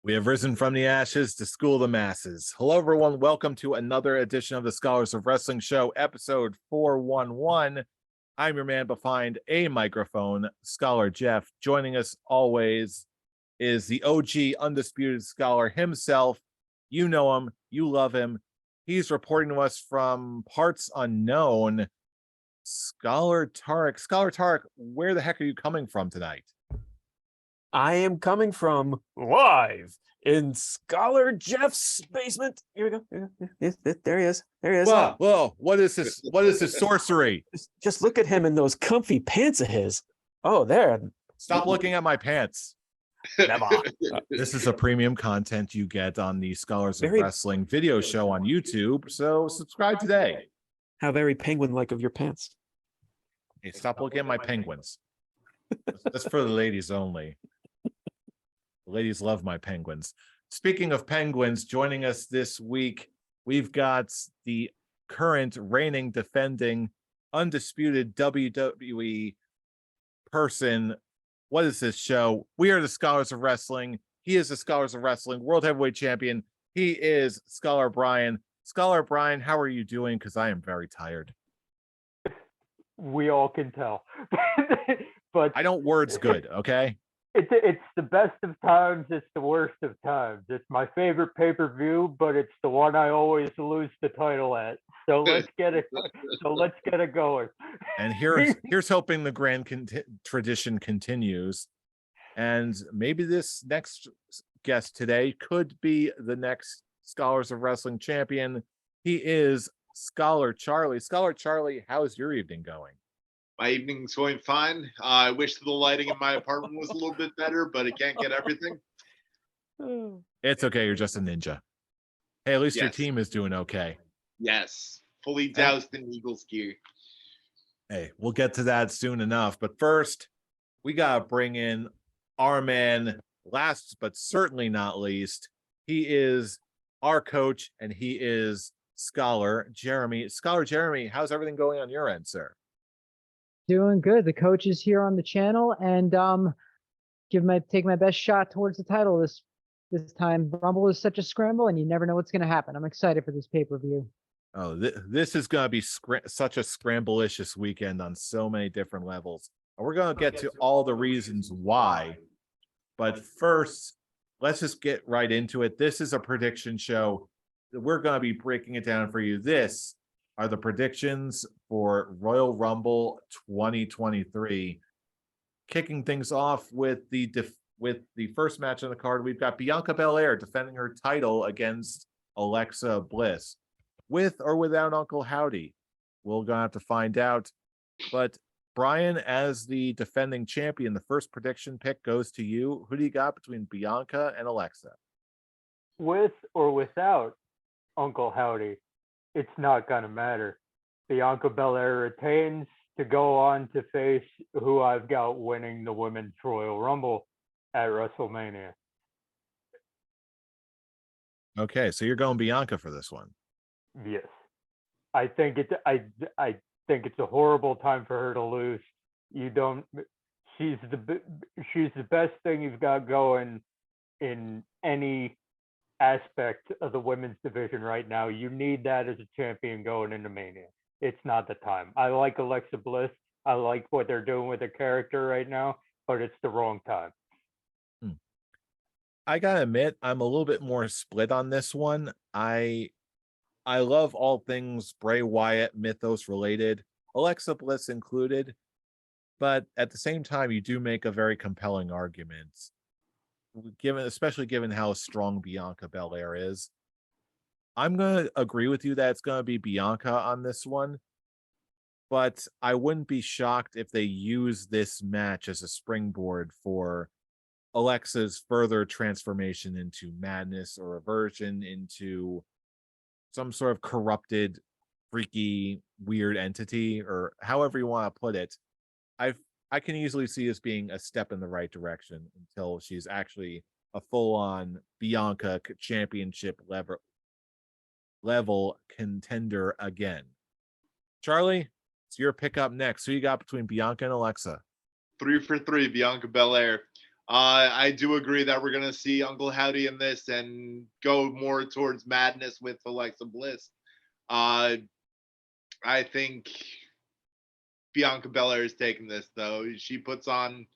We have risen from the ashes to school the masses. Hello, everyone. Welcome to another edition of the Scholars of Wrestling Show, episode 411. I'm your man behind a microphone, Scholar Jeff. Joining us always is the OG Undisputed Scholar himself. You know him. You love him. He's reporting to us from parts unknown. Scholar Tarek. Scholar Tarek, where the heck are you coming from tonight? I am coming from live in Scholar Jeff's basement. Here we go. Yes, there he is. There he is. Whoa. What is this? What is this sorcery? Just look at him in those comfy pants of his. Oh, there. Stop looking at my pants. Never. This is a premium content you get on the Scholars of Very- Wrestling video show on YouTube. So subscribe today. How very penguin-like of your pants. Hey, stop looking at my penguins. That's for the ladies only. The ladies love my penguins. Speaking of penguins, joining us this week, we've got the current reigning, defending, undisputed WWE person. What is this show? We are the Scholars of Wrestling. He is the Scholars of Wrestling World Heavyweight Champion. He is Scholar Brian. Scholar Brian, how are you doing? Because I am very tired. We all can tell. But I don't words good, okay? it's the best of times, it's the worst of times. It's my favorite pay-per-view, but it's the one I always lose the title at. So let's get it going. And here's hoping the grand tradition continues. And maybe this next guest today could be the next Scholars of Wrestling champion. He is Scholar Charlie. Scholar Charlie, how's your evening going? My evening's going fine. I wish the lighting in my apartment was a little bit better, but it can't get everything. It's okay. You're just a ninja. Hey, at least your Yes. team is doing okay. Yes, fully doused in Eagles gear. Hey, we'll get to that soon enough. But first, we got to bring in our man, last but certainly not least. He is our coach, and he is Scholar Jeremy. Scholar Jeremy, how's everything going on your end, sir? Doing good. The coach is here on the channel, and take my best shot towards the title this time. Rumble is such a scramble, and you never know what's going to happen. I'm excited for this pay-per-view. Oh, this is going to be such a scramble-licious weekend on so many different levels. And we're going to get to all the reasons why. But first, let's just get right into it. This is a prediction show. We're going to be breaking it down for you. This are the predictions for Royal Rumble 2023. Kicking things off with the first match on the card, we've got Bianca Belair defending her title against Alexa Bliss. With or without Uncle Howdy? We're going to have to find out. But Brian, as the defending champion, the first prediction pick goes to you. Who do you got between Bianca and Alexa? With or without Uncle Howdy, it's not going to matter. Bianca Belair retains to go on to face who I've got winning the Women's Royal Rumble at WrestleMania. Okay, so you're going Bianca for this one. Yes. I think it's a horrible time for her to lose. She's the best thing you've got going in any aspect of the women's division right now. You need that as a champion going into Mania. It's not the time. I like Alexa Bliss. I like what they're doing with her character right now, but it's the wrong time. I gotta admit, I'm a little bit more split on this one. I love all things Bray Wyatt mythos related, Alexa Bliss included, but at the same time, you do make a very compelling argument, especially given how strong Bianca Belair is. I'm gonna agree with you that it's gonna be Bianca on this one, but I wouldn't be shocked if they use this match as a springboard for Alexa's further transformation into madness or reversion into some sort of corrupted, freaky, weird entity, or however you want to put it. I can easily see this being a step in the right direction until she's actually a full-on Bianca championship level contender again. Charlie, it's your pick up next. Who you got between Bianca and Alexa? 3 for 3, Bianca Belair. I do agree that we're gonna see Uncle Howdy in this and go more towards madness with Alexa Bliss. Uh, I think Bianca Belair is taking this though. She puts on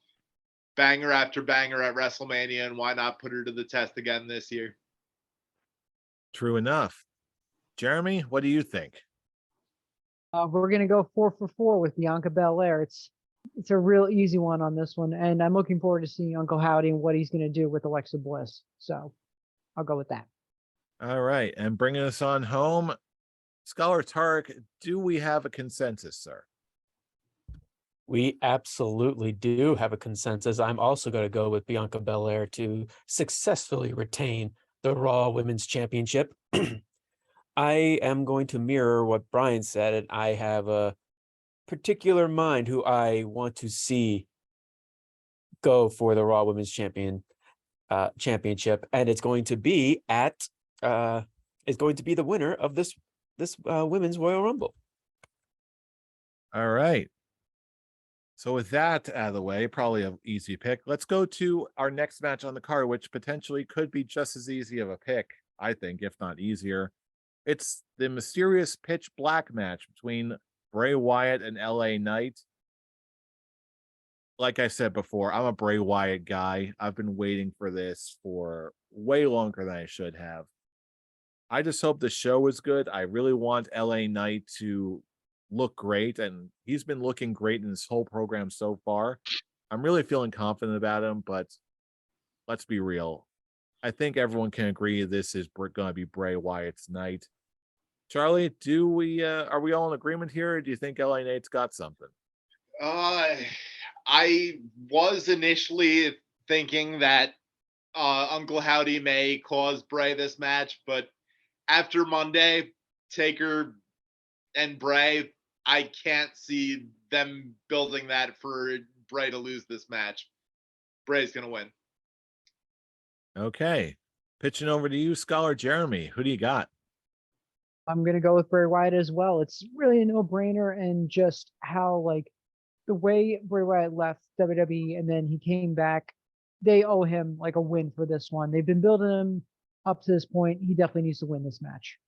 banger after banger at WrestleMania, and why not put her to the test again this year? True enough. Jeremy, what do you think? We're gonna go 4 for 4 with Bianca Belair. It's a real easy one on this one, and I'm looking forward to seeing Uncle Howdy and what he's gonna do with Alexa Bliss. So I'll go with that. All right, and bringing us on home, Scholar Tarek, do we have a consensus, sir? We absolutely do have a consensus. I'm also going to go with Bianca Belair to successfully retain the Raw Women's Championship. I am going to mirror what Brian said, and I have a particular mind who I want to see go for the Raw Women's Championship, and it's going to be the winner of this Women's Royal Rumble. All right. So with that out of the way, probably an easy pick. Let's go to our next match on the card, which potentially could be just as easy of a pick, I think, if not easier. It's the mysterious pitch black match between Bray Wyatt and LA Knight. Like I said before, I'm a Bray Wyatt guy. I've been waiting for this for way longer than I should have. I just hope the show is good. I really want LA Knight to look great, and he's been looking great in this whole program so far. I'm really feeling confident about him, but let's be real. I think everyone can agree this is going to be Bray Wyatt's night. Charlie, are we all in agreement here, or do you think LA Knight's got something? I was initially thinking that Uncle Howdy may cause Bray this match, but after Monday, Taker and Bray, I can't see them building that for Bray to lose this match. Bray's going to win. Okay. Pitching over to you, Scholar Jeremy. Who do you got? I'm gonna go with Bray Wyatt as well. It's really a no-brainer, and just how the way Bray Wyatt left WWE and then he came back, they owe him a win for this one. They've been building him up to this point. He definitely needs to win this match.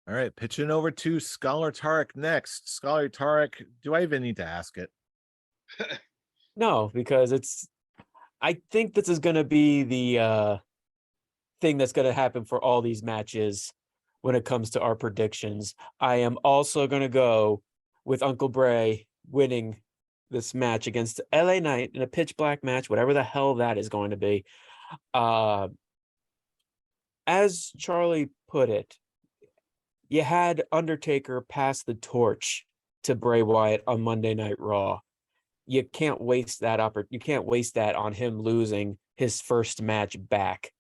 All right, pitching over to Scholar Tarek next. Scholar Tarek, do I even need to ask it? No, because I think this is going to be the thing that's going to happen for all these matches when it comes to our predictions. I am also going to go with Uncle Bray winning this match against LA Knight in a pitch black match, whatever the hell that is going to be. As Charlie put it, you had Undertaker pass the torch to Bray Wyatt on Monday Night Raw. You can't waste that you can't waste that on him losing his first match back,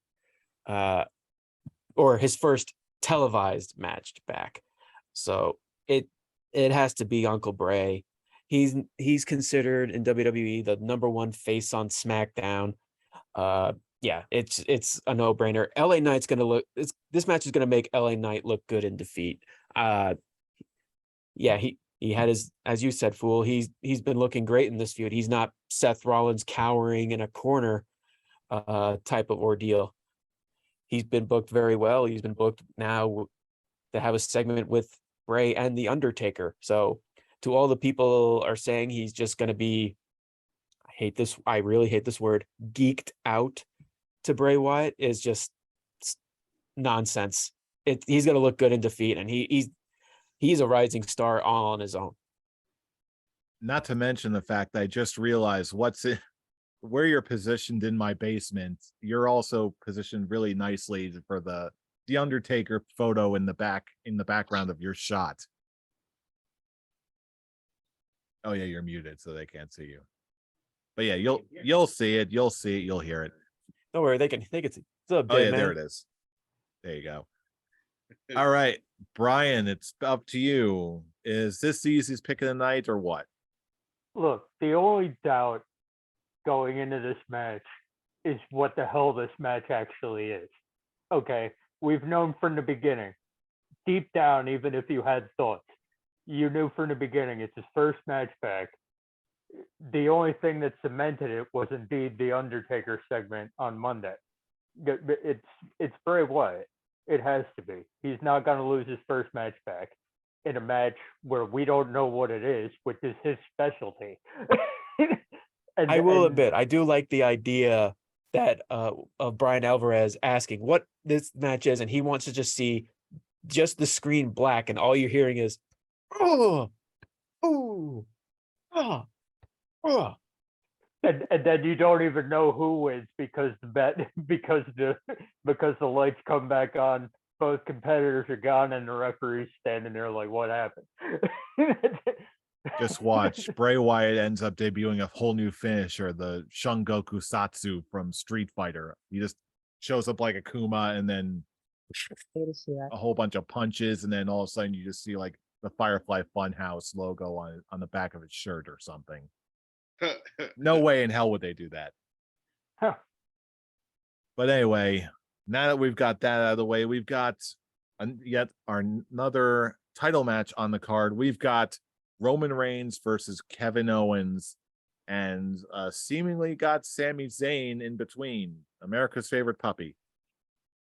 or his first televised match back. So it has to be Uncle Bray. He's considered in WWE the #1 face on SmackDown. Yeah, it's a no-brainer. LA Knight's gonna this match is gonna make LA Knight look good in defeat. Yeah, he had his, as you said, Fool. He's been looking great in this feud. He's not Seth Rollins cowering in a corner type of ordeal. He's been booked very well. He's been booked now to have a segment with Bray and The Undertaker. So to all the people are saying he's just going to be, I really hate this word, geeked out to Bray Wyatt is just nonsense. He's going to look good in defeat, and he's a rising star all on his own. Not to mention the fact that I just realized where you're positioned in my basement. You're also positioned really nicely for the Undertaker photo in the background of your shot. Oh yeah, you're muted, so they can't see you. But yeah, you'll see it. You'll see it. You'll hear it. Don't worry, they can see. What's up, Oh yeah, man? there it is. There you go. All right, Brian, it's up to you. Is this the easiest pick of the night or what? Look, the only doubt going into this match is what the hell this match actually is. Okay, we've known from the beginning. Deep down, even if you had thoughts, you knew from the beginning it's his first match back. the only thing that cemented it was indeed the Undertaker segment on Monday. It's Bray Wyatt. It has to be. He's not going to lose his first match back in a match where we don't know what it is, which is his specialty. I will admit, I do like the idea that of Brian Alvarez asking what this match is, and he wants to just see just the screen black, and all you're hearing is, oh, oh, oh, oh. And then you don't even know who wins because the lights come back on, both competitors are gone, and the referee's standing there like, what happened? Just watch. Bray Wyatt ends up debuting a whole new finisher, the Shungoku Satsu from Street Fighter. He just shows up like Akuma and then Good to see that. a whole bunch of punches, and then all of a sudden you just see like the Firefly Funhouse logo on the back of his shirt or something. No way in hell would they do that. Huh. But anyway, now that we've got that out of the way, we've got yet another title match on the card. We've got Roman Reigns versus Kevin Owens, and seemingly got Sami Zayn in between. America's favorite puppy.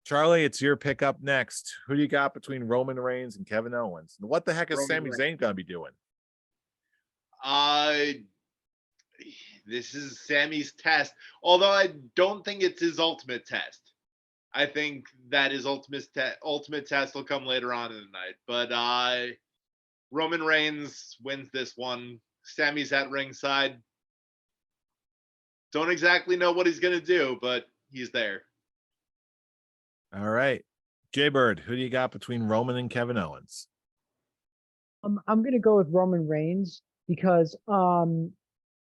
Charlie, it's your pick up next. Who do you got between Roman Reigns and Kevin Owens? And what the heck is Sami Zayn going to be doing? This is Sammy's test, although I don't think it's his ultimate test. I think that his ultimate test will come later on in the night. But Roman Reigns wins this one. Sammy's at ringside. Don't exactly know what he's going to do, but he's there. All right. Jaybird, who do you got between Roman and Kevin Owens? I'm gonna go with Roman Reigns because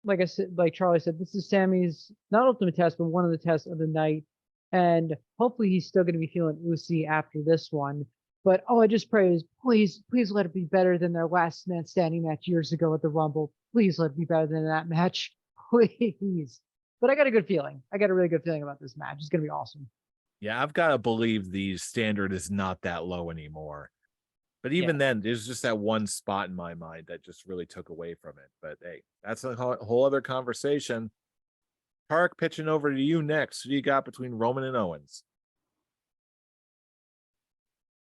like I said, like Charlie said, this is Sammy's not ultimate test, but one of the tests of the night. And hopefully he's still gonna be feeling oozy after this one. But all I just pray is please let it be better than their last man standing match years ago at the Rumble. Please let it be better than that match. Please. But I got a good feeling. I got a really good feeling about this match. It's gonna be awesome. Yeah, I've got to believe the standard is not that low anymore. But even then, there's just that one spot in my mind that just really took away from it. But hey, that's a whole other conversation. Park, pitching over to you next. Who do you got between Roman and Owens?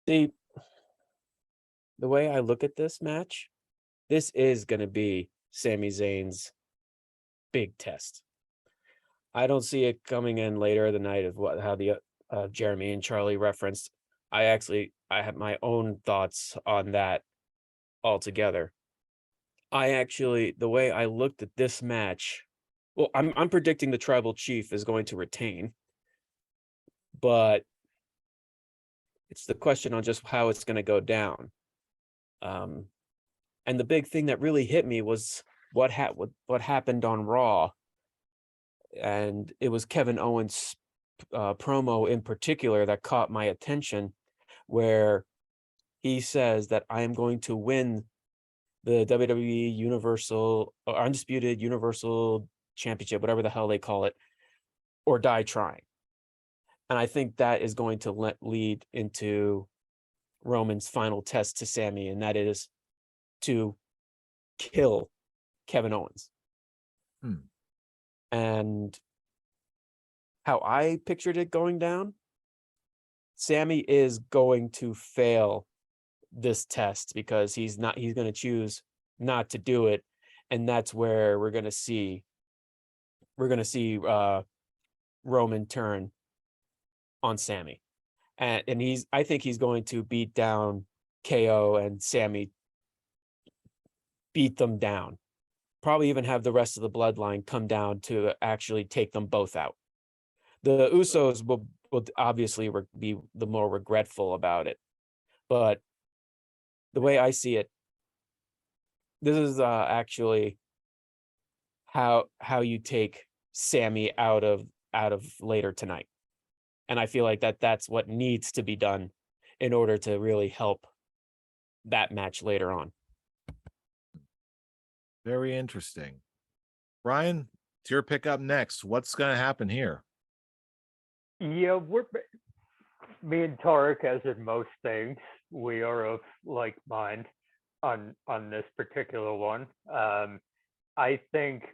The way I look at this match, this is going to be Sami Zayn's big test. I don't see it coming in later the night of how the Jeremy and Charlie referenced. I have my own thoughts on that altogether. The way I looked at this match, well, I'm predicting the Tribal Chief is going to retain, but it's the question on just how it's going to go down. And the big thing that really hit me was what happened on Raw, and it was Kevin Owens' promo in particular that caught my attention, where he says that I am going to win the WWE Universal or Undisputed Universal Championship, whatever the hell they call it, or die trying. And I think that is going to lead into Roman's final test to Sami, and that is to kill Kevin Owens. And how I pictured it going down, Sami is going to fail this test because he's going to choose not to do it. And that's where we're going to see Roman turn on Sami. And I think he's going to beat down KO and Sami, beat them down. Probably even have the rest of the bloodline come down to actually take them both out. The Usos will obviously be the more regretful about it. But the way I see it, this is actually how you take Sami out of later tonight. And I feel like that's what needs to be done in order to really help that match later on. Very interesting. Brian, it's your pick up next. What's going to happen here? Yeah, me and Tarek, as in most things, we are of like mind on this particular one. I think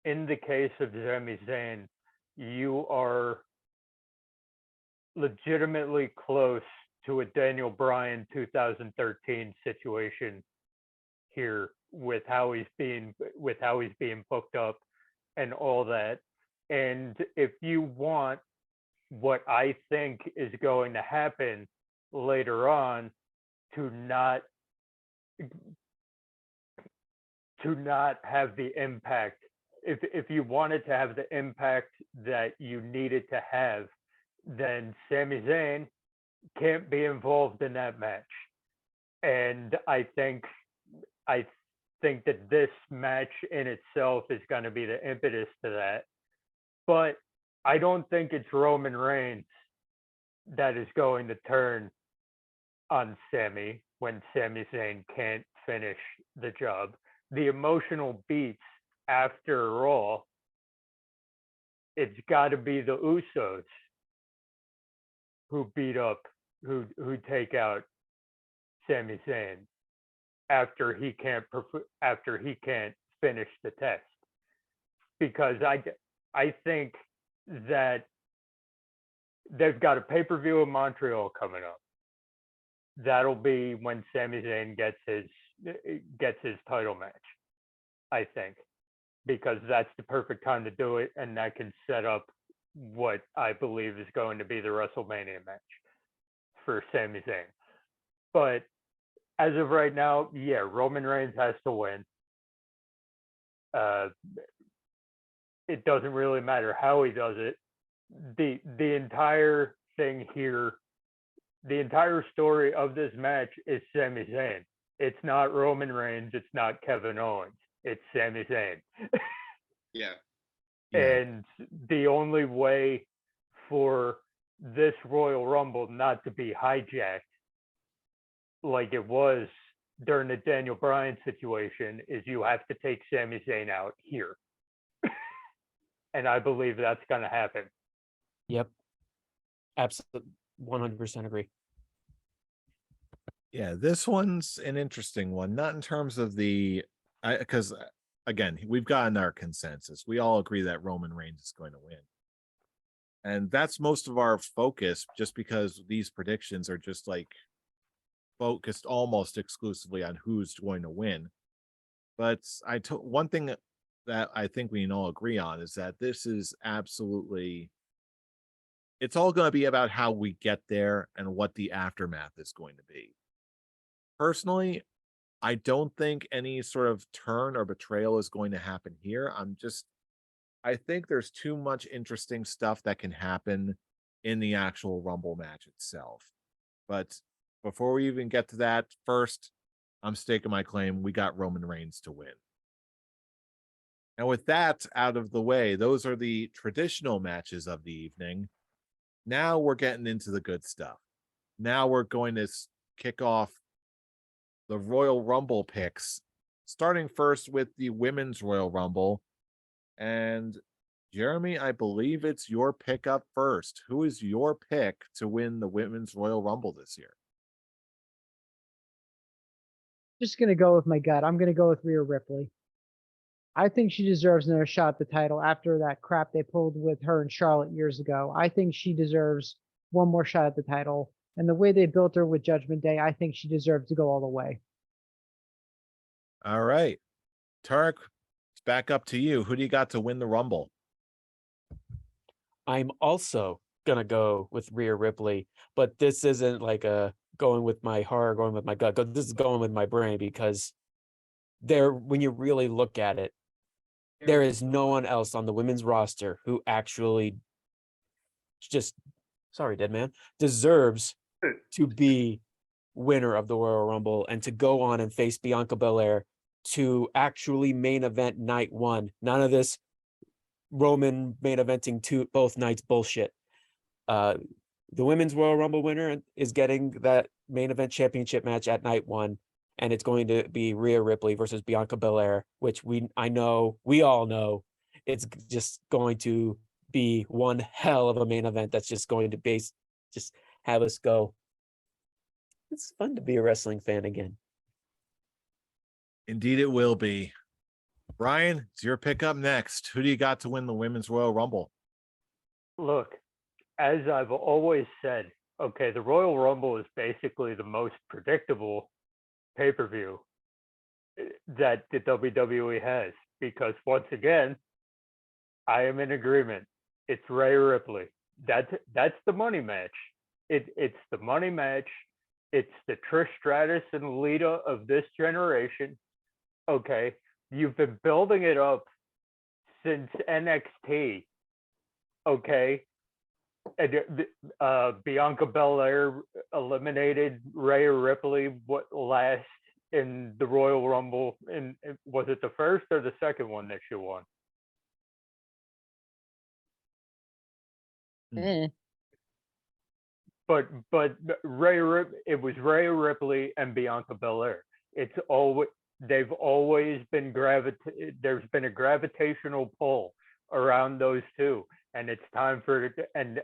in the case of Sami Zayn, you are legitimately close to a Daniel Bryan 2013 situation here with how he's being booked up and all that. And if you want what I think is going to happen later on to not have the impact, if you wanted to have the impact that you needed to have, then Sami Zayn can't be involved in that match. And I think that this match in itself is going to be the impetus to that. But I don't think it's Roman Reigns that is going to turn on Sami when Sami Zayn can't finish the job. The emotional beats after Raw, it's got to be the Usos who take out Sami Zayn after he can't finish the test, because I think that they've got a pay-per-view in Montreal coming up. That'll be when Sami Zayn gets his title match, I think, because that's the perfect time to do it, and that can set up what I believe is going to be the WrestleMania match for Sami Zayn. But as of right now, yeah, Roman Reigns has to win. It doesn't really matter how he does it. The entire thing here, the entire story of this match is Sami Zayn. It's not Roman Reigns. It's not Kevin Owens. It's Sami Zayn. Yeah. And the only way for this Royal Rumble not to be hijacked like it was during the Daniel Bryan situation is you have to take Sami Zayn out here. And I believe that's going to happen. Yep. Absolutely. 100% agree. Yeah, this one's an interesting one, not in terms of because again, we've gotten our consensus. We all agree that Roman Reigns is going to win. And that's most of our focus, just because these predictions are just like focused almost exclusively on who's going to win. But one thing that I think we can all agree on is that this is absolutely, it's all going to be about how we get there and what the aftermath is going to be. Personally, I don't think any sort of turn or betrayal is going to happen here. I think there's too much interesting stuff that can happen in the actual Rumble match itself. But before we even get to that, first, I'm staking my claim. We got Roman Reigns to win. And with that out of the way, those are the traditional matches of the evening. Now we're getting into the good stuff. Now we're going to kick off the Royal Rumble picks, starting first with the Women's Royal Rumble. And Jeremy, I believe it's your pick up first. Who is your pick to win the Women's Royal Rumble this year? Just going to go with my gut. I'm going to go with Rhea Ripley. I think she deserves another shot at the title after that crap they pulled with her and Charlotte years ago. I think she deserves one more shot at the title. And the way they built her with Judgment Day, I think she deserves to go all the way. All right. Tarek, it's back up to you. Who do you got to win the Rumble? I'm also going to go with Rhea Ripley, but this isn't like a going with my heart, going with my gut. This is going with my brain, because when you really look at it, there is no one else on the women's roster who actually deserves to be winner of the Royal Rumble and to go on and face Bianca Belair to actually main event night one. None of this Roman main eventing both nights bullshit. The women's Royal Rumble winner is getting that main event championship match at night one, and it's going to be Rhea Ripley versus Bianca Belair, which we all know it's just going to be one hell of a main event that's just going to just have us go. It's fun to be a wrestling fan again. Indeed, it will be. Brian, it's your pick up next. Who do you got to win the Women's Royal Rumble? Look, as I've always said, okay, the Royal Rumble is basically the most predictable pay-per-view that the WWE has, because once again, I am in agreement. It's Rhea Ripley. That's the money match. It's the money match. It's the Trish Stratus and Lita of this generation. Okay, you've been building it up since NXT. Okay, and Bianca Belair eliminated Rhea Ripley last in the Royal Rumble. And was it the first or the second one that she won? But it was Rhea Ripley and Bianca Belair. They've always been there's been a gravitational pull around those two, and it's time for it. And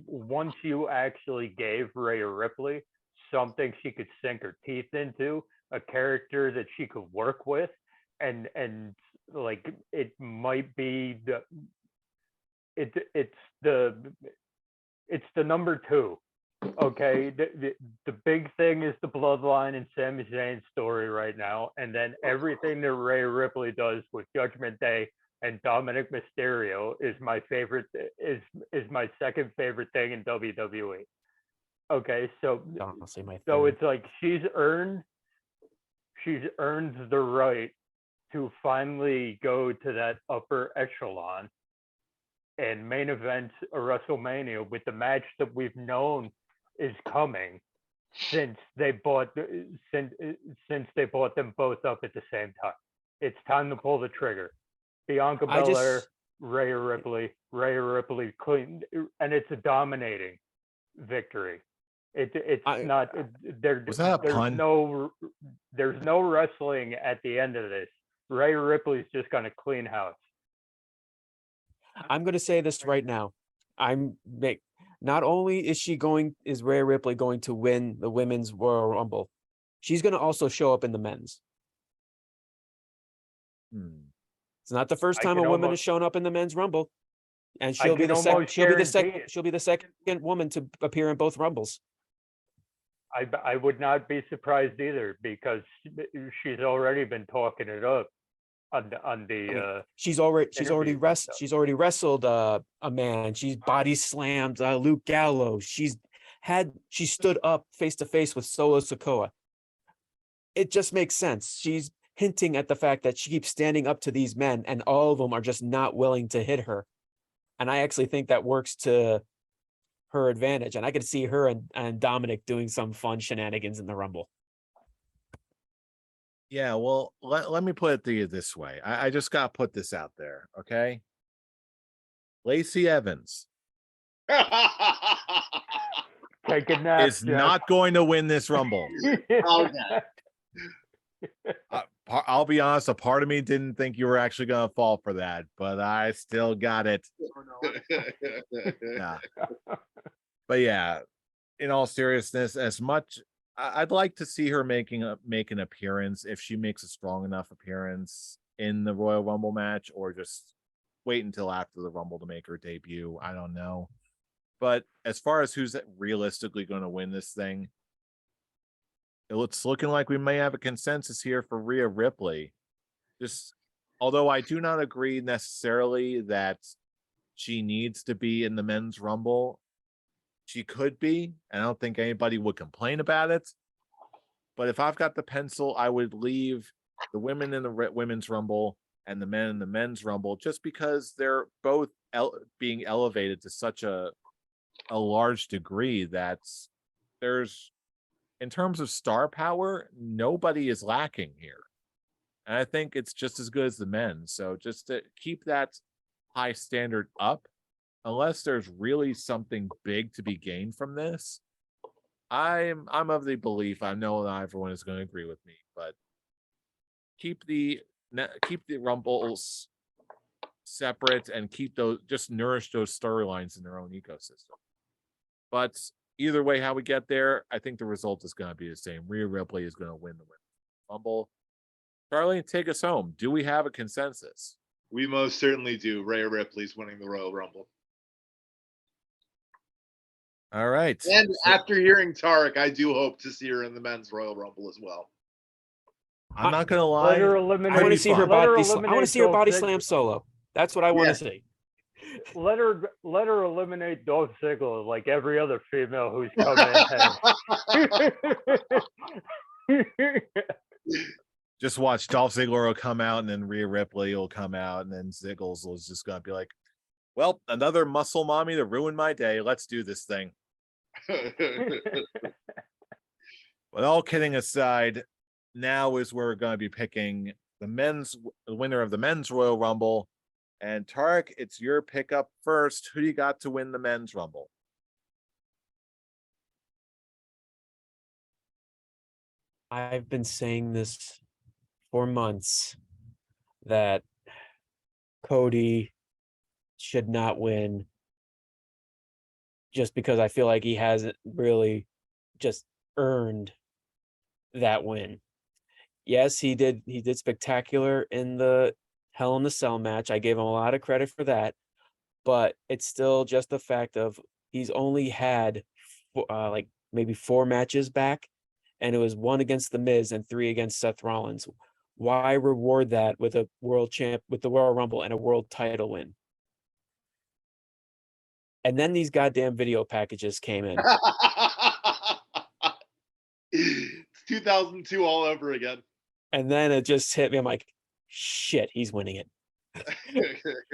once you actually gave Rhea Ripley something she could sink her teeth into, a character that she could work with, and like it might be it's the number two. Okay, the big thing is the bloodline and Sami Zayn's story right now, and then everything that Rhea Ripley does with Judgment Day and Dominic Mysterio is my favorite. Is my second favorite thing in WWE. Okay, so Honestly, my so third. it's like she's earned the right to finally go to that upper echelon and main event a WrestleMania with the match that we've known is coming since they bought them both up at the same time. It's time to pull the trigger. Bianca Belair, Rhea Ripley clean, and it's a dominating victory. It's not there. Was that a pun? There's no wrestling at the end of this. Rhea Ripley's just gonna clean house. I'm going to say this right now. Not only is Rhea Ripley going to win the Women's Royal Rumble, she's going to also show up in the men's. It's not the first time a woman has shown up in the Men's Rumble, and she'll be the second. She'll be the second woman to appear in both Rumbles. I would not be surprised either, because she's already been talking it up on the. She's already wrestled a man. She's body slammed Luke Gallows. She stood up face to face with Solo Sikoa. It just makes sense. She's hinting at the fact that she keeps standing up to these men, and all of them are just not willing to hit her. And I actually think that works to her advantage. And I could see her and Dominic doing some fun shenanigans in the Rumble. Yeah, well, let me put it to you this way. I just got to put this out there, okay? Lacey Evans Take a nap, is not going to win this Rumble. Okay. I'll be honest, a part of me didn't think you were actually going to fall for that, but I still got it. Yeah. But yeah, in all seriousness, as much I'd like to see her make an appearance, if she makes a strong enough appearance in the Royal Rumble match, or just wait until after the Rumble to make her debut. I don't know. But as far as who's realistically going to win this thing, it's looking like we may have a consensus here for Rhea Ripley. Although I do not agree necessarily that she needs to be in the Men's Rumble, she could be, and I don't think anybody would complain about it. But if I've got the pencil, I would leave the women in the Women's Rumble and the men in the Men's Rumble, just because they're both being elevated to such a large degree that there's, in terms of star power, nobody is lacking here. And I think it's just as good as the men. So just to keep that high standard up, unless there's really something big to be gained from this, I'm of the belief, I know not everyone is going to agree with me, but keep the Rumbles separate and just nourish those storylines in their own ecosystem. But either way, how we get there, I think the result is going to be the same. Rhea Ripley is going to win the Women's Rumble. Charlie, take us home. Do we have a consensus? We most certainly do. Rhea Ripley's winning the Royal Rumble. All right. And So after hearing Tarek, I do hope to see her in the men's Royal Rumble as well. I'm not gonna Let lie. her I eliminate. want to be see her fun. let her body. I want to eliminate see her body Dolph slam Ziggler. solo. That's what I want Yeah. to see. Let her eliminate Dolph Ziggler like every other female who's come in has. Just watch Dolph Ziggler will come out, and then Rhea Ripley will come out, and then Ziggles was just gonna be like, "Well, another muscle mommy to ruin my day. Let's do this thing." But all kidding aside, now is where we're going to be picking the winner of the men's Royal Rumble. And Tarek, it's your pickup first. Who do you got to win the men's Rumble? I've been saying this for months that Cody should not win just because I feel like he hasn't really just earned that win. Yes, he did spectacular in the Hell in the Cell match. I gave him a lot of credit for that, but it's still just the fact of he's only had like maybe 4 matches back, and it was 1 against The Miz and 3 against Seth Rollins. Why reward that with a with the Royal Rumble and a world title win? And then these goddamn video packages came in. It's 2002 all over again. And then it just hit me. I'm like, shit, he's winning it.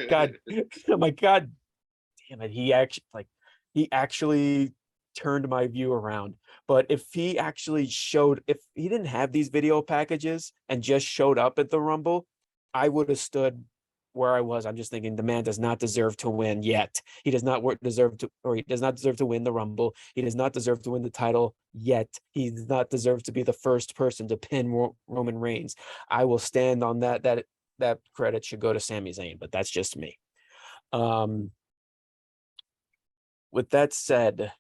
God, I'm like, God damn it. He actually turned my view around. But if he didn't have these video packages and just showed up at the Rumble, I would have stood where I was. I'm just thinking the man does not deserve to win yet. He does not deserve to win the Rumble. He does not deserve to win the title yet. He does not deserve to be the first person to pin Roman Reigns. I will stand on that. That credit should go to Sami Zayn, but that's just me. With that said,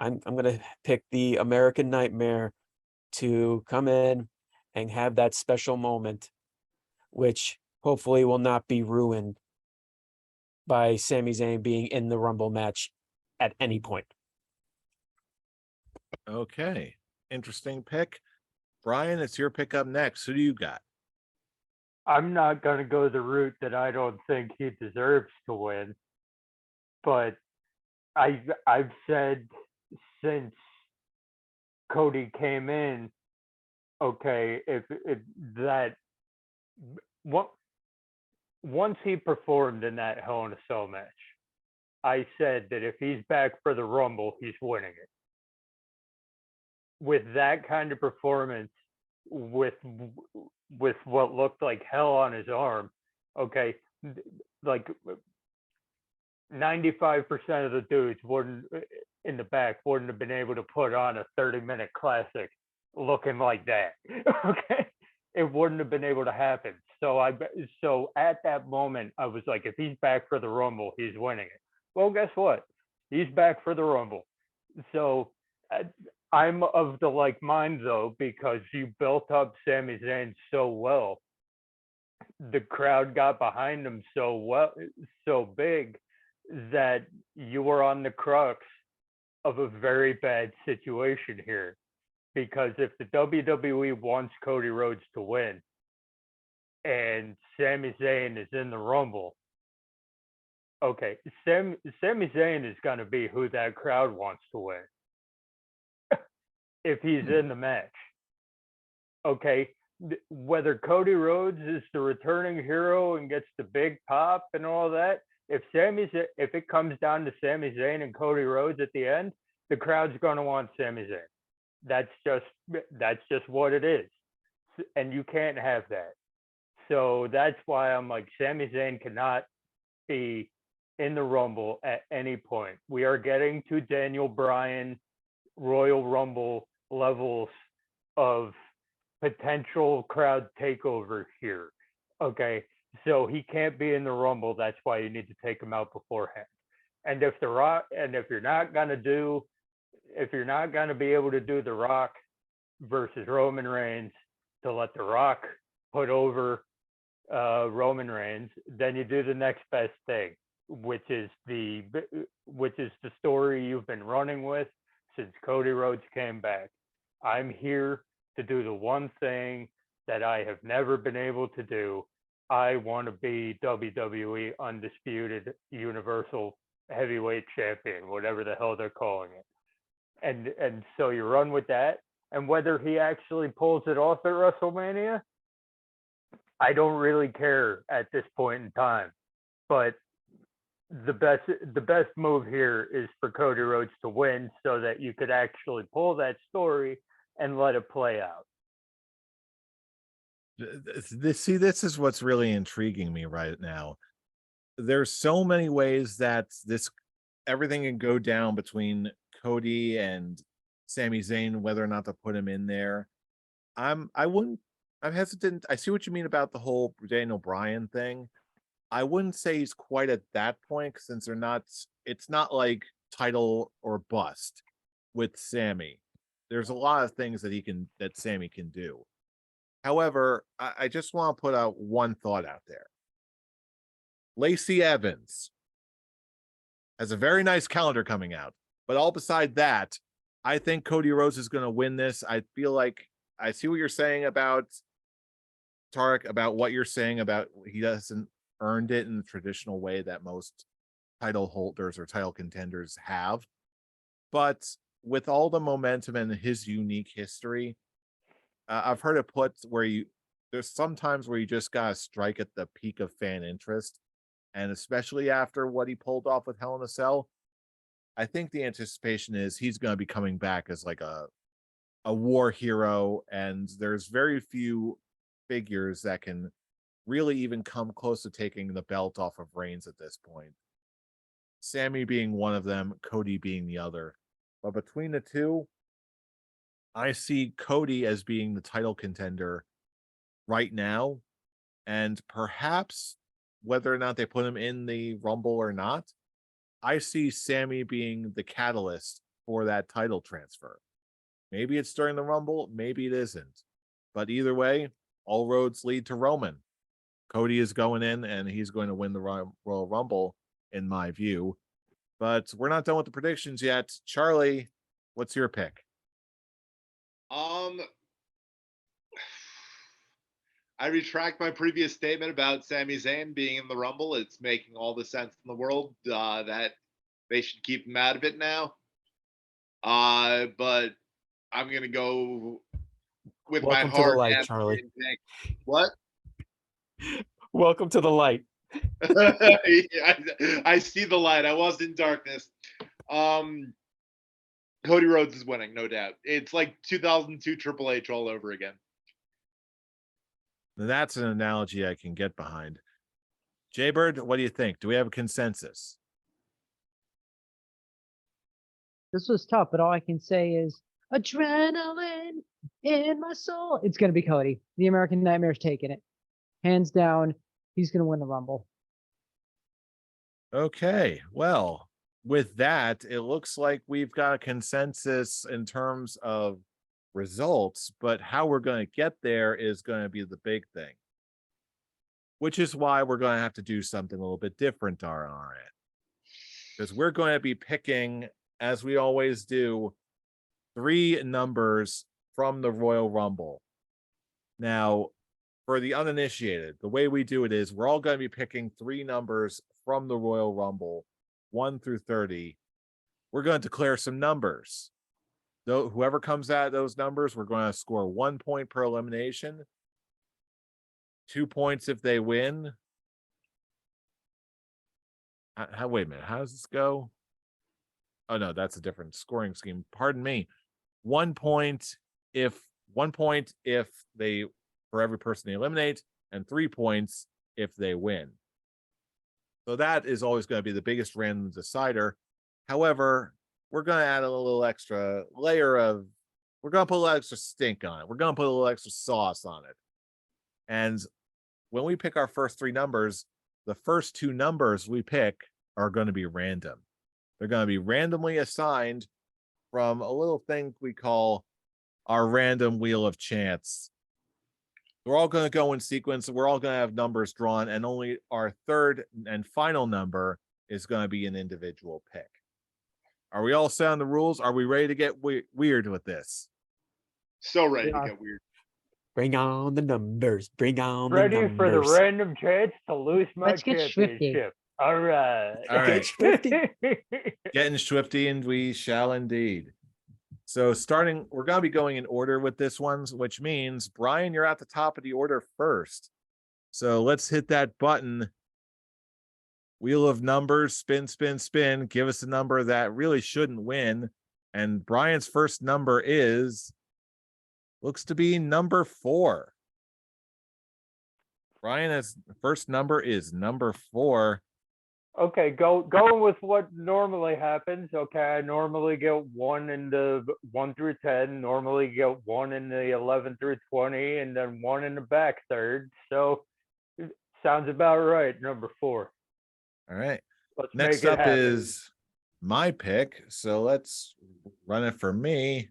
I'm gonna pick the American Nightmare to come in and have that special moment, which hopefully will not be ruined by Sami Zayn being in the Rumble match at any point. Okay. Interesting pick. Brian, it's your pick up next. Who do you got? I'm not going to go the route that I don't think he deserves to win, but I've said since Cody came in, okay, if that once he performed in that Hell in a Cell match, I said that if he's back for the Rumble, he's winning it. With that kind of performance, with what looked like hell on his arm, okay, like 95% of the dudes in the back wouldn't have been able to put on a 30-minute classic looking like that. Okay, it wouldn't have been able to happen. So at that moment, I was like, if he's back for the Rumble, he's winning it. Well, guess what? He's back for the Rumble. So I'm of the like mind though, because you built up Sami Zayn so well. The crowd got behind him so big that you were on the crux of a very bad situation here. Because if the WWE wants Cody Rhodes to win and Sami Zayn is in the Rumble, okay, Sami Zayn is going to be who that crowd wants to win if he's in the match. Okay, whether Cody Rhodes is the returning hero and gets the big pop and all that, if it comes down to Sami Zayn and Cody Rhodes at the end, the crowd's going to want Sami Zayn. That's just what it is, and you can't have that. So that's why I'm like, Sami Zayn cannot be in the Rumble at any point. We are getting to Daniel Bryan Royal Rumble levels of potential crowd takeover here. Okay, so he can't be in the Rumble. That's why you need to take him out beforehand. And if you're not gonna be able to do The Rock versus Roman Reigns, to let The Rock put over Roman Reigns, then you do the next best thing, which is the story you've been running with since Cody Rhodes came back. I'm here to do the one thing that I have never been able to do. I want to be WWE Undisputed Universal Heavyweight Champion, whatever the hell they're calling it. And so you run with that. And whether he actually pulls it off at WrestleMania, I don't really care at this point in time. But the best move here is for Cody Rhodes to win so that you could actually pull that story and let it play out. This is what's really intriguing me right now. There's so many ways that everything can go down between Cody and Sami Zayn, whether or not to put him in there. I'm hesitant. I see what you mean about the whole Daniel Bryan thing. I wouldn't say he's quite at that point, since it's not like title or bust with Sami. There's a lot of things that Sami can do. However, I just want to put out one thought out there. Lacey Evans has a very nice calendar coming out, but all beside that, I think Cody Rhodes is going to win this. I feel like I see what you're saying about Tarek, about what you're saying about he doesn't earned it in the traditional way that most title holders or title contenders have. But with all the momentum and his unique history, I've heard it put where there's sometimes where you just gotta strike at the peak of fan interest, and especially after what he pulled off with Hell in a Cell, I think the anticipation is he's going to be coming back as like a war hero, and there's very few figures that can really even come close to taking the belt off of Reigns at this point. Sami being one of them, Cody being the other. But between the two, I see Cody as being the title contender right now, and perhaps whether or not they put him in the Rumble or not, I see Sami being the catalyst for that title transfer. Maybe it's during the Rumble, maybe it isn't. But either way, all roads lead to Roman. Cody is going in, and he's going to win the Royal Rumble, in my view. But we're not done with the predictions yet. Charlie, what's your pick? I retract my previous statement about Sami Zayn being in the Rumble. It's making all the sense in the world that they should keep him out of it now. But I'm gonna go with Welcome my to the heart. light, Charlie. Pick. What? Welcome to the light. I see the light. I was in darkness. Cody Rhodes is winning, no doubt. It's like 2002 Triple H all over again. That's an analogy I can get behind. Jaybird, what do you think? Do we have a consensus? This was tough, but all I can say is adrenaline in my soul. It's going to be Cody. The American Nightmare's taking it. Hands down, he's going to win the Rumble. Okay, well, with that, it looks like we've got a consensus in terms of results, but how we're going to get there is going to be the big thing, which is why we're going to have to do something a little bit different on our end, because we're going to be picking, as we always do, 3 numbers from the Royal Rumble. Now, for the uninitiated, the way we do it is we're all going to be picking 3 numbers from the Royal Rumble, 1 through 30. We're going to declare some numbers. Though whoever comes out of those numbers, we're going to score 1 point per elimination, 2 points if they win. Wait a minute, how does this go? Oh no, that's a different scoring scheme. Pardon me. 1 point if they, for every person they eliminate, and 3 points if they win. So that is always going to be the biggest random decider. However, we're going to add a little extra layer of, we're going to put a little extra stink on it. We're going to put a little extra sauce on it. And when we pick our first 3 numbers, the first 2 numbers we pick are going to be random. They're going to be randomly assigned from a little thing we call our random wheel of chance. We're all going to go in sequence. We're all going to have numbers drawn, and only our third and final number is going to be an individual pick. Are we all set on the rules? Are we ready to get weird with this? So ready to Yeah. get weird. Bring on the numbers. Bring on the Ready numbers. for the random chance to lose my Let's get swifty. championship. All right. All right. Swifty. Getting swifty, and we shall indeed. So we're going to be going in order with this one, which means, Brian, you're at the top of the order first. So let's hit that button. Wheel of numbers, spin, spin, spin. Give us a number that really shouldn't win. And Brian's first number looks to be number 4. Brian's first number is number 4. Okay, going with what normally happens. Okay, I normally get 1 in the 1 through 10, normally get 1 in the 11 through 20, and then 1 in the back third. So sounds about right, number 4. All right. Let's Next make it up happen. is my pick. So let's run it for me.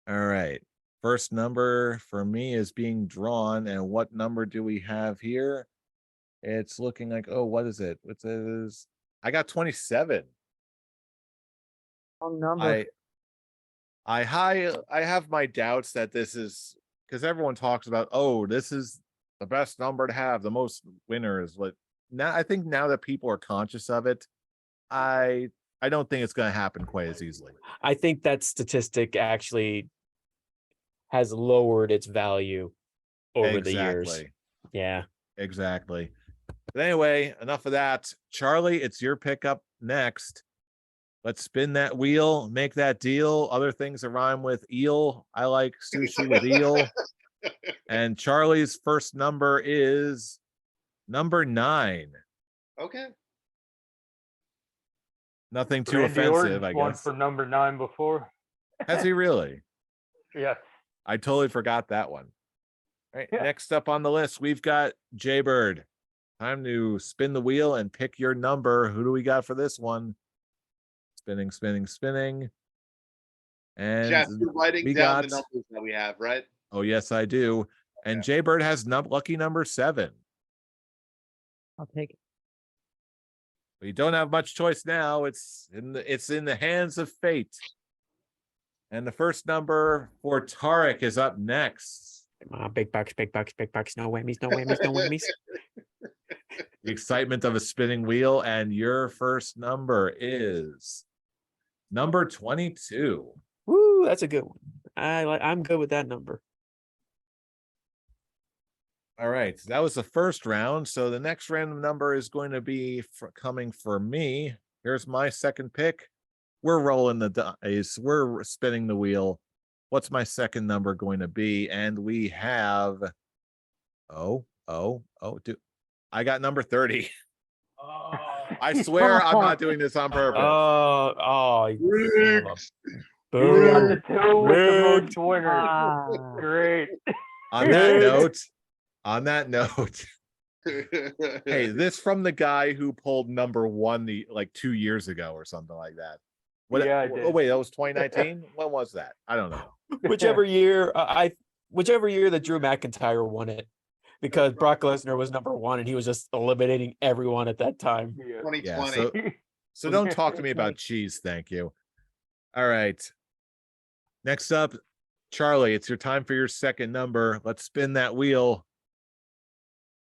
All right. First number for me is being drawn. And what number do we have here? It's looking like, oh, what is it? It says, I got 27. Wrong number. I have my doubts that this is, because everyone talks about, oh, this is the best number to have, the most winners. Like, now I think now that people are conscious of it, I don't think it's going to happen quite as easily. I think that statistic actually has lowered its value over the years. Yeah. Exactly. But anyway, enough of that. Charlie, it's your pickup next. Let's spin that wheel, make that deal. Other things that rhyme with eel. I like sushi with eel. And Charlie's first number is number 9. Okay. Nothing too Randy offensive, Orton's I won guess. for number 9 before. Has he really? Yes. I totally forgot that one. All right. Yeah. Next up on the list, we've got Jaybird. Time to spin the wheel and pick your number. Who do we got for this one? Spinning, spinning, spinning. And Jeff, you're writing we down got, the numbers that we have, right? oh, yes, I do. And Jaybird has lucky number 7. I'll take it. We don't have much choice now. It's in the hands of fate. And the first number for Tarek is up next. Come on, big bucks, big bucks, big bucks. No whammies, no whammies, no whammies. The excitement of a spinning wheel, and your first number is number 22. Woo, that's a good one. I'm good with that number. All right, that was the first round. So the next random number is going to be coming for me. Here's my second pick. We're rolling the dice. We're spinning the wheel. What's my second number going to be? And we have, I got number 30. I swear I'm not doing this on purpose. Riggs. You got the Boo. 2 with the most Riggs. winners. Ah. Great. On that note, hey, this from the guy who pulled number 1 like 2 years ago or something like that. Yeah, I Oh did. wait, that was 2019. When was that? I don't know. Whichever year that Drew McIntyre won it, because Brock Lesnar was number 1 and he was just eliminating everyone at that time. Yeah. 2020. So don't talk to me about cheese, thank you. All right. Next up, Charlie, it's your time for your second number. Let's spin that wheel.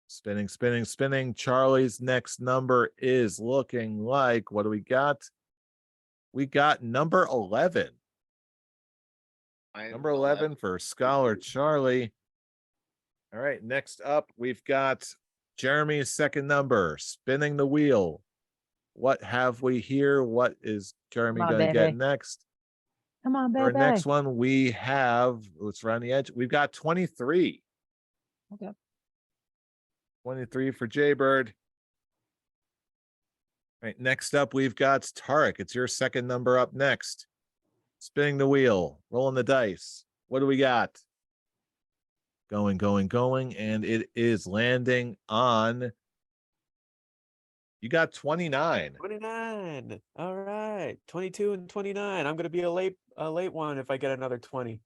Spinning, spinning, spinning. Charlie's next number is looking like, what do we got? We got number 11. Number 11 for Scholar Charlie. All right, next up, we've got Jeremy's second number, spinning the wheel. What have we here? What is Jeremy Come on, going to get baby. next? Come on, For our baby. next one, we have, let's around the edge. We've got 23. Okay. 23 for Jaybird. All right, next up, we've got Tarek. It's your second number up next. Spinning the wheel, rolling the dice. What do we got? Going, going, going, and it is landing on. You got 29. 29. All right. 22 and 29. I'm going to be a late one if I get another 20.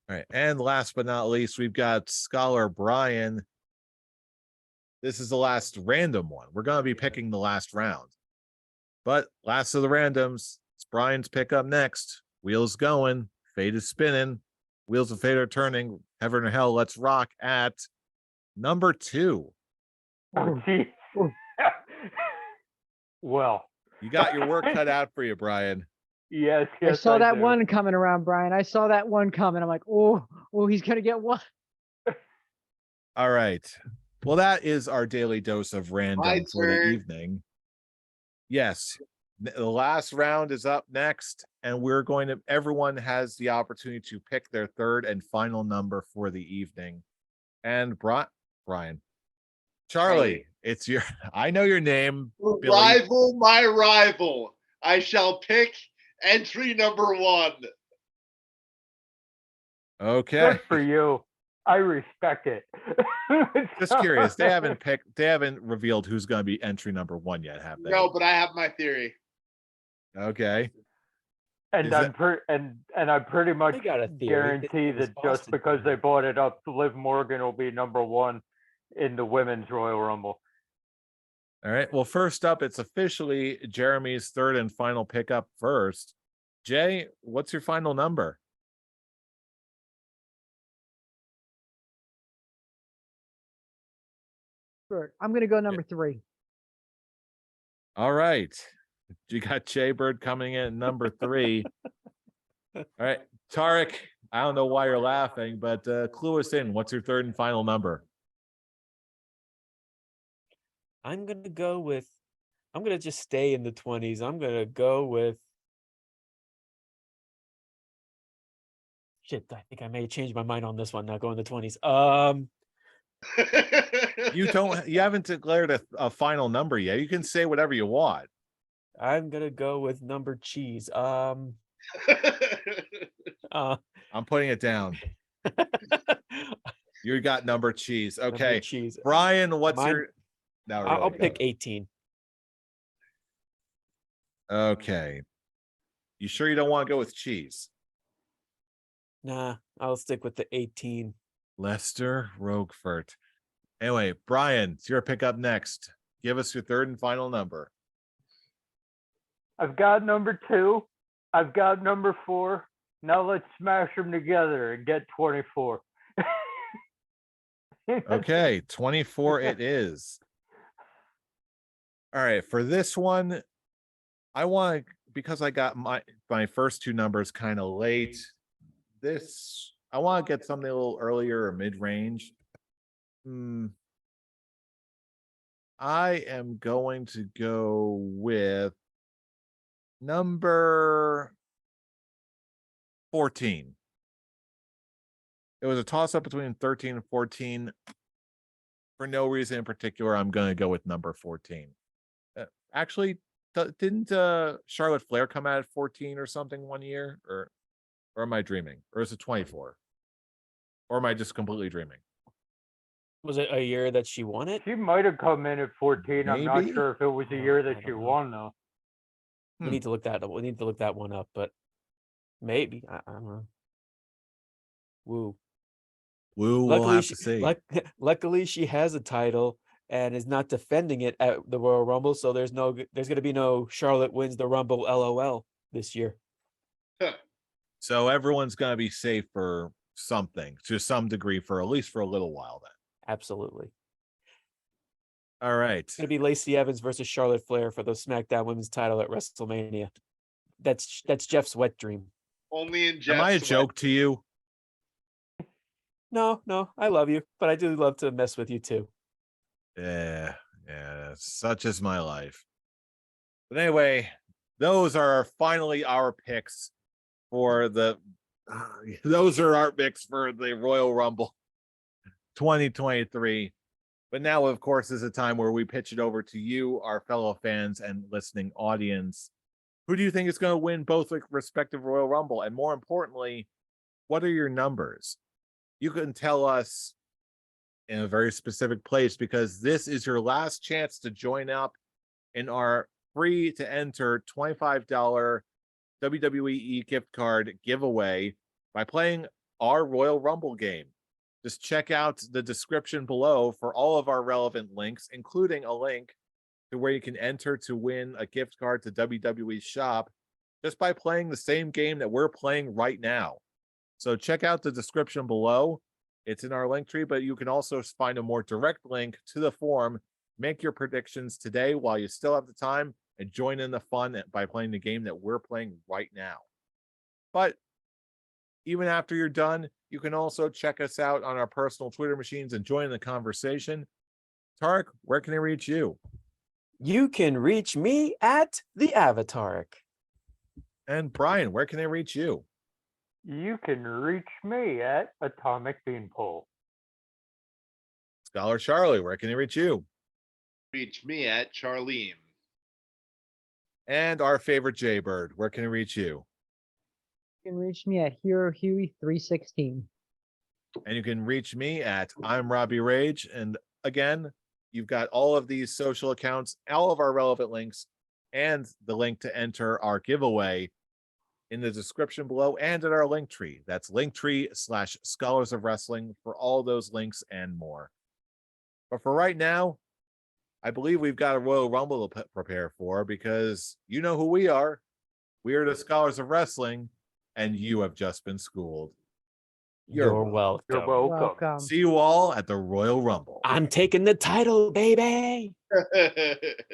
All right. And last but not least, we've got Scholar Brian. This is the last random one. We're going to be picking the last round. But last of the randoms, it's Brian's pick up next. Wheels going. Fate is spinning. Wheels of fate are turning. Heaven or hell, let's rock at number 2. Oh, geez. Well, You got your work cut out for you, Brian. yes, I yes, saw that do. one coming around, Brian. I saw that one coming. I'm like, oh, he's gonna get one. All right. Well, that is our daily dose of random My for the turn. evening. Yes. The last round is up next, and everyone has the opportunity to pick their third and final number for the evening. And Brian, Charlie, it's your, I know your name, Billy. Rival my rival. I shall pick entry number 1. Okay. Good for you. I respect it. Just curious. They haven't revealed who's going to be entry number 1 yet, have they? No, but I have my theory. Okay. And Is I'm I pretty much They got a theory. guarantee It was that just Austin because they theory. bought it up, Liv Morgan will be number 1 in the women's Royal Rumble. All right. Well, first up, it's officially Jeremy's third and final pickup first. Jay, what's your final number? Sure. I'm gonna go number 3. All right. You got Jay Bird coming in at number 3. All right. Tarek, I don't know why you're laughing, but clue us in. What's your third and final number? I'm going to just stay in the 20s. I'm going to go with. Shit, I think I may have changed my mind on this one. Not going the 20s. You haven't declared a final number yet. You can say whatever you want. I'm going to go with number cheese. I'm putting it down. You got number cheese. number Okay. cheese. Brian, what's Mine- your no, I'll really, pick 18. Okay. You sure you don't want to go with cheese? Nah, I'll stick with the 18. Lester Roquefort. Anyway, Brian, it's your pick up next. Give us your third and final number. I've got number 2. I've got number 4. Now let's smash them together and get 24. Okay, 24 it is. All right, for this one, because I got my first 2 numbers kind of late. I want to get something a little earlier or mid-range. I am going to go with number 14. It was a toss-up between 13 and 14. For no reason in particular, I'm going to go with number 14. Actually, didn't Charlotte Flair come out at 14 or something one year? Or am I dreaming? Or is it 24? Or am I just completely dreaming? Was it a year that she won it? She might have come in at 14. I'm not Maybe. sure if it was the year that I she don't know. won, though. We need to look that up. We need to look that one up, but maybe. I don't know. Woo. Woo, we'll have to see. Luckily, she has a title and is not defending it at the Royal Rumble, so there's going to be no Charlotte wins the Rumble LOL this year. So everyone's going to be safe for something to some degree for at least for a little while then. Absolutely. All right. It's going to be Lacey Evans versus Charlotte Flair for the SmackDown Women's title at WrestleMania. That's Jeff's wet dream. Only in Am Jeff's I a sweat. joke to you? No, I love you, but I do love to mess with you too. Yeah, such is my life. But anyway, those are finally our picks for the Royal Rumble 2023. But now, of course, is a time where we pitch it over to you, our fellow fans and listening audience. Who do you think is going to win both respective Royal Rumble? And more importantly, what are your numbers? You can tell us in a very specific place, because this is your last chance to join up in our free to enter $25 WWE gift card giveaway by playing our Royal Rumble game. Just check out the description below for all of our relevant links, including a link to where you can enter to win a gift card to WWE Shop just by playing the same game that we're playing right now. So check out the description below. It's in our link tree, but you can also find a more direct link to the forum. Make your predictions today while you still have the time and join in the fun by playing the game that we're playing right now. But even after you're done, you can also check us out on our personal Twitter machines and join the conversation. Tarek, where can they reach you? You can reach me at the Avataric. And Brian, where can they reach you? You can reach me at Atomic Beanpole. Scholar Charlie, where can they reach you? Reach me at Charlene. And our favorite Jaybird, where can they reach you? You can reach me at Hero Huey 316. And you can reach me at I'm Robbie Rage. And again, you've got all of these social accounts, all of our relevant links, and the link to enter our giveaway in the description below and in our link tree. That's linktree/Scholars of Wrestling for all those links and more. But for right now, I believe we've got a Royal Rumble to prepare for, because you know who we are. We are the Scholars of Wrestling, and you have just been schooled. You're welcome. You're welcome. Welcome. See you all at the Royal Rumble. I'm taking the title, baby.